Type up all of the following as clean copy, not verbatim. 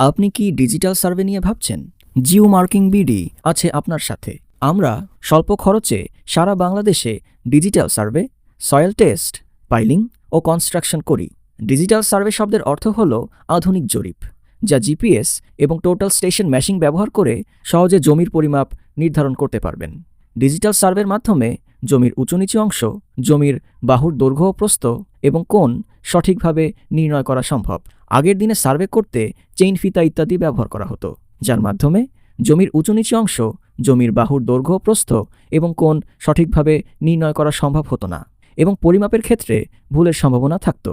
আপনি কি digital survey নিয়ে ভাবছেন? জিও মার্কিং বিডি আছে আপনার সাথে। আমরা স্বল্প খরচে সারা বাংলাদেশে digital survey, soil test, piling ও কনস্ট্রাকশন করি। ডিজিটাল সার্ভে শব্দের অর্থ হল আধুনিক জরিপ, যা জিপিএস এবং টোটাল স্টেশন ম্যাশিং ব্যবহার করে সহজে জমির পরিমাপ নির্ধারণ করতে পারবেন। ডিজিটাল সার্ভের মাধ্যমে জমির উঁচু নিচু অংশ, জমির বাহুর দৈর্ঘ্য ও প্রস্থ এবং কোণ সঠিকভাবে নির্ণয় করা সম্ভব। আগের দিনে সার্ভে করতে চেইন ফিতা ইত্যাদি ব্যবহার করা হতো, যার মাধ্যমে জমির উঁচু নিচু অংশ, জমির বাহুর দৈর্ঘ্য প্রস্থ এবং কোণ সঠিকভাবে নির্ণয় করা সম্ভব হতো না এবং পরিমাপের ক্ষেত্রে ভুলের সম্ভাবনা থাকত।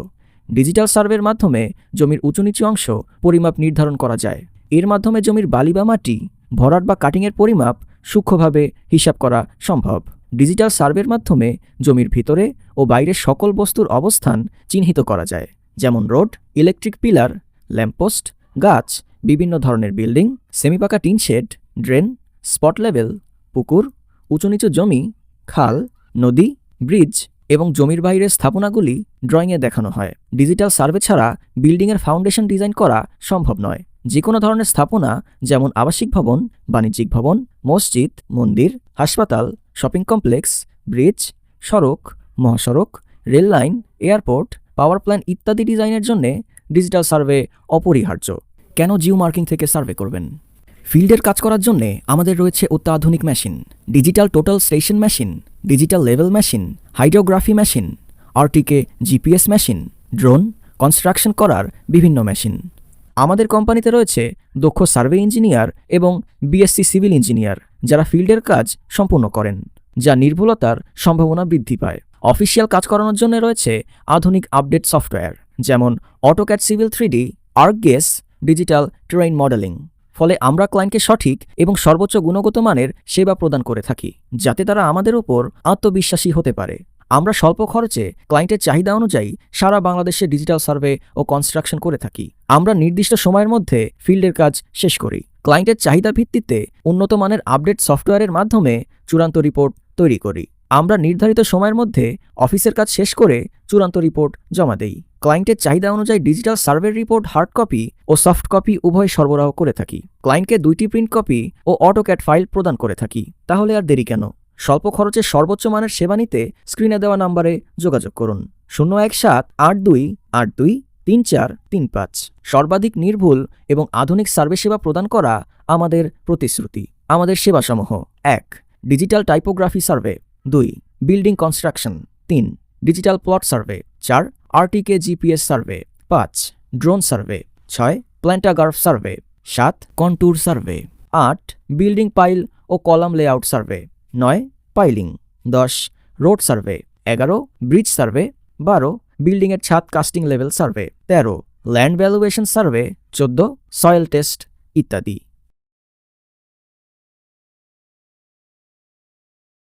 ডিজিটাল সার্ভের মাধ্যমে জমির উঁচু নিচু অংশ পরিমাপ নির্ধারণ করা যায়। এর মাধ্যমে জমির বালি বা মাটি, ভরাট বা কাটিংয়ের পরিমাপ সূক্ষ্মভাবে হিসাব করা সম্ভব। ডিজিটাল সার্ভের মাধ্যমে জমির ভিতরে ও বাইরের সকল বস্তুর অবস্থান চিহ্নিত করা যায়, যেমন রোড, ইলেকট্রিক পিলার, ল্যাম্পপোস্ট, গাছ, বিভিন্ন ধরনের building, semi-pucca tin shed, drain, spot level, পুকুর, উঁচু নিচু জমি, খাল, নদী, ব্রিজ এবং জমির বাইরের স্থাপনাগুলি ড্রয়িংয়ে দেখানো হয়। ডিজিটাল সার্ভে ছাড়া বিল্ডিংয়ের ফাউন্ডেশন ডিজাইন করা সম্ভব নয়। যে কোনো ধরনের স্থাপনা, যেমন আবাসিক ভবন, বাণিজ্যিক ভবন, মসজিদ, মন্দির, হাসপাতাল, শপিং কমপ্লেক্স, ব্রিজ, সড়ক, মহাসড়ক, rail line, airport, power plant ইত্যাদি ডিজাইনের জন্য ডিজিটাল সার্ভে অপরিহার্য। কেন জিও মার্কিং থেকে সার্ভে করবেন? ফিল্ডের কাজ করার জন্য আমাদের রয়েছে অত্যাধুনিক machine, digital total station machine, digital level machine, hydrography machine, আরটিকে GPS machine, drone, construction করার বিভিন্ন মেশিন। আমাদের কোম্পানিতে রয়েছে দক্ষ সার্ভে ইঞ্জিনিয়ার এবং বিএসসি সিভিল ইঞ্জিনিয়ার, যারা ফিল্ডের কাজ সম্পূর্ণ করেন, যা নির্ভুলতার সম্ভাবনা বৃদ্ধি পায়। অফিসিয়াল কাজ করানোর জন্য রয়েছে আধুনিক আপডেট সফটওয়্যার, যেমন AutoCAD civil 3D, ArcGIS, digital terrain modelling. ফলে আমরা ক্লায়েন্টকে সঠিক এবং সর্বোচ্চ গুণগত মানের সেবা প্রদান করে থাকি, যাতে তারা আমাদের উপর আত্মবিশ্বাসী হতে পারে। আমরা স্বল্প খরচে ক্লায়েন্টের চাহিদা অনুযায়ী সারা বাংলাদেশে ডিজিটাল সার্ভে ও কনস্ট্রাকশন করে থাকি। আমরা নির্দিষ্ট সময়ের মধ্যে ফিল্ডের কাজ শেষ করি। ক্লায়েন্টের চাহিদা ভিত্তিতে উন্নত মানের আপডেট সফটওয়্যারের মাধ্যমে চূড়ান্ত রিপোর্ট তৈরি করি। আমরা নির্ধারিত সময়ের মধ্যে অফিসের কাজ শেষ করে চূড়ান্ত রিপোর্ট জমা দেই। ক্লায়েন্টের চাহিদা অনুযায়ী ডিজিটাল সার্ভের রিপোর্ট হার্ড কপি ও সফট কপি উভয় সরবরাহ করে থাকি। ক্লায়েন্টকে 2টি প্রিন্ট কপি ও অটোক্যাড ফাইল প্রদান করে থাকি। তাহলে আর দেরি কেন? স্বল্প খরচে সর্বোচ্চ মানের সেবা নিতে স্ক্রিনে দেওয়া নাম্বারে যোগাযোগ করুন। 01782823435। সর্বাধিক নির্ভুল এবং আধুনিক সার্ভে সেবা প্রদান করা আমাদের প্রতিশ্রুতি। আমাদের সেবাসমূহ: 1. Digital typography survey, 2. Building construction, 3. Digital plot survey, 4. RTK GPS survey, 5. Drone survey, 6. প্ল্যান্টাগ্রাফ survey, 7. Contour survey, 8. Building pile ও column layout survey, 9. Piling, 10. Road survey, 11. Bridge survey, 12. বিল্ডিংয়ের ছাদ casting level survey, 13. Land valuation survey, 14. Soil test ইত্যাদি।